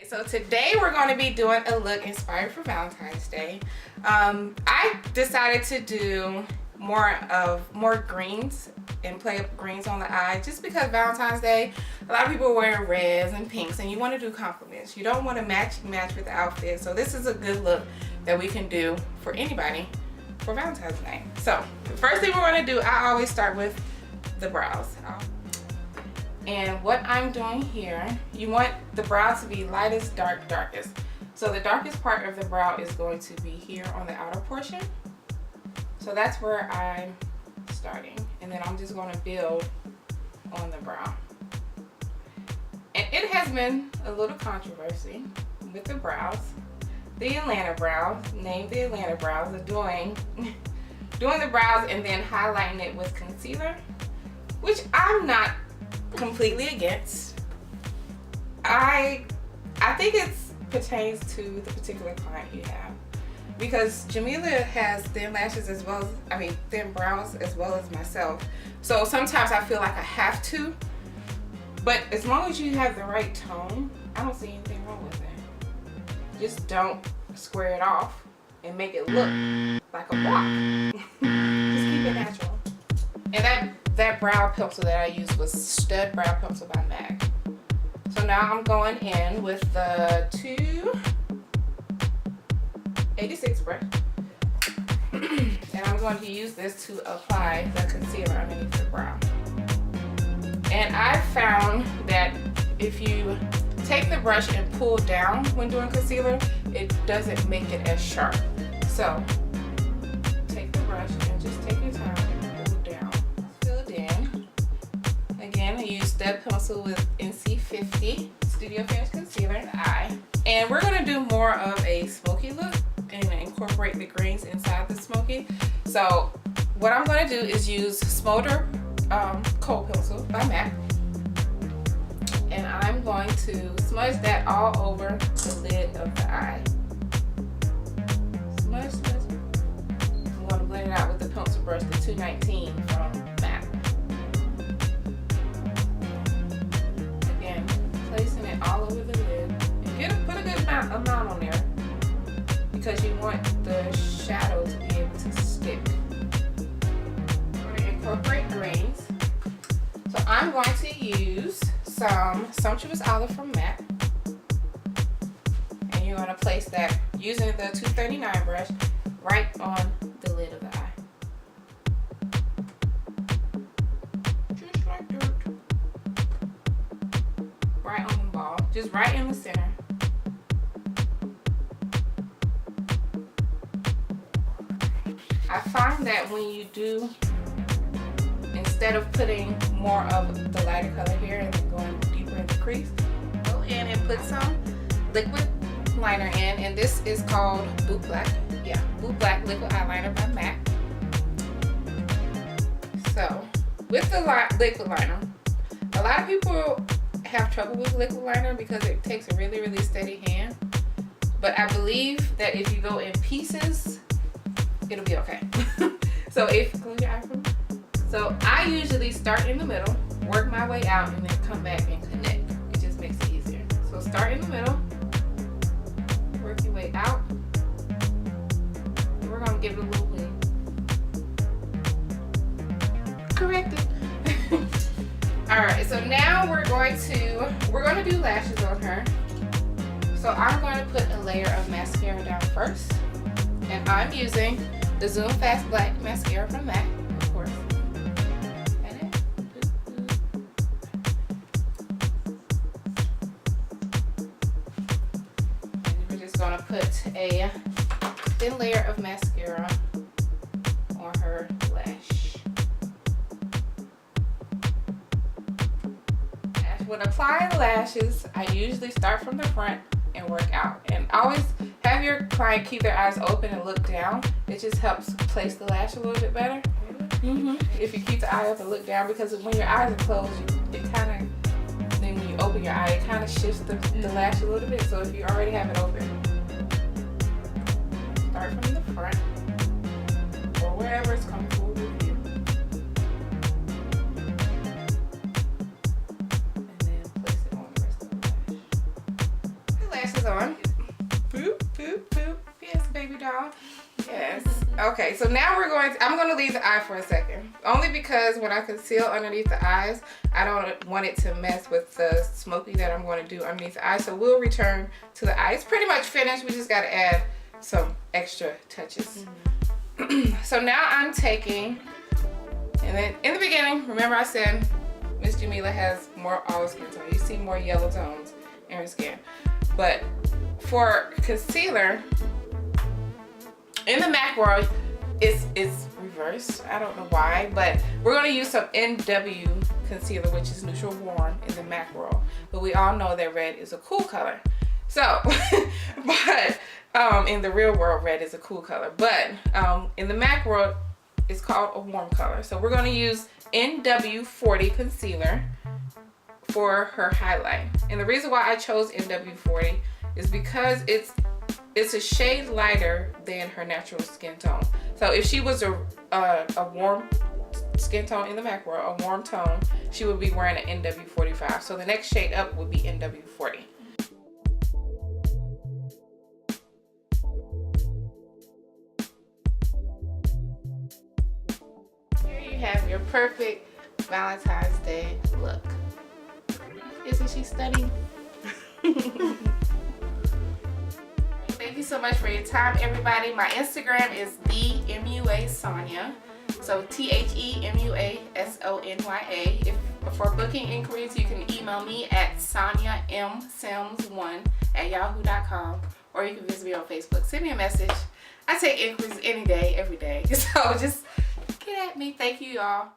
So today we're going to be doing a look inspired for Valentine's Day. I decided to do more greens and play up greens on the eye just because Valentine's Day, a lot of people are wearing reds and pinks and you want to do compliments. You don't want to match with the outfit. So this is a good look that we can do for anybody for Valentine's Day. So the first thing we're going to do, I always start with the brows. And what I'm doing here, you want the brows to be lightest, darkest. So the darkest part of the brow is going to be here on the outer portion. So that's where I'm starting. And then I'm just going to build on the brow. And it has been a little controversy with the brows. The Atlanta brows, named the Atlanta brows, are doing the brows and then highlighting it with concealer, which I'm not completely against. I think it pertains to the particular client you have, because Jamila has thin lashes as well as, thin brows as well as myself. So sometimes I feel like I have to, but as long as you have the right tone, I don't see anything wrong with it. Just don't square it off and make it look like a block. Just keep it natural. And that brow pencil that I used was Stud Brow Pencil by MAC. So now I'm going in with the 286 brush. And I'm going to use this to apply the concealer underneath the brow. And I found that if you take the brush and pull down when doing concealer, it doesn't make it as sharp. So take the brush and just take your time and pull down. Fill it in. Again, I use Stud Pencil with NC50 Studio Finish Concealer in the eye. And we're going to do more of a smoky look and incorporate the greens inside the smoky. So what I'm going to do is use Smolder Kohl Pencil by MAC. And I'm going to smudge that all over the lid of the eye. Smudge. I'm going to blend it out with the pencil brush, the 219 from MAC. Again, placing it all over the lid. And put a good amount on there, because you want the shadow to be able to stick. We're going to incorporate greens. So I'm going to use some Sumptuous Olive from MAC, and you're going to place that using the 239 brush right on the lid of the eye. Just like that. Right on the ball, just right in the center. I find that when you do, instead of putting more of the lighter color here and then going deeper in the crease, go in and put some liquid liner in, and this is called Boot Black. Yeah, Boot Black Liquid Eyeliner by MAC. So with the liquid liner, a lot of people have trouble with liquid liner because it takes a really, really steady hand. But I believe that if you go in pieces, it'll be okay. So close your eye for me. So I usually start in the middle, work my way out, and then come back and connect. It just makes it easier. So start in the middle, work your way out, and we're gonna give it a little wing. Corrected. All right, so now we're gonna do lashes on her. So I'm going to put a layer of mascara down first, and I'm using the Zoom Fast Black mascara from MAC, of course. Going to put a thin layer of mascara on her lash. When applying lashes, I usually start from the front and work out. And always have your client keep their eyes open and look down. It just helps place the lash a little bit better. If you keep the eye up and look down, because when your eyes are closed, then when you open your eye, it kind of shifts the lash a little bit. So if you already have it open, start from the front or wherever it's comfortable with you. And then place it on the rest of the lash. on. Boop, boop, boop. Yes, baby doll. Yes. Okay, so now I'm going to leave the eye for a second. Only because when I conceal underneath the eyes, I don't want it to mess with the smoky that I'm going to do underneath the eye. So we'll return to the eye. It's pretty much finished. We just got to add some extra touches. So now I'm taking, and then in the beginning, remember I said Miss Jamila has more olive skin tone. You see more yellow tones in her skin. But for concealer, in the MAC world, it's reversed. I don't know why, but we're going to use some NW concealer, which is neutral warm in the MAC world. But we all know that red is a cool color. So, but in the real world, red is a cool color. But in the MAC world, it's called a warm color. So we're going to use NW40 concealer for her highlight. And the reason why I chose NW40 is because it's a shade lighter than her natural skin tone. So if she was a warm skin tone in the MAC world, a warm tone, she would be wearing an NW45. So the next shade up would be NW40. Here you have your perfect Valentine's Day look. Isn't she stunning? Thank you so much for your time, everybody. My Instagram is the MUA Sonya. So TheMUASONYA. If for booking inquiries, you can email me at SonyaMSims1@yahoo.com, or you can visit me on Facebook. Send me a message. I take inquiries any day, every day. So just get at me. Thank you, y'all.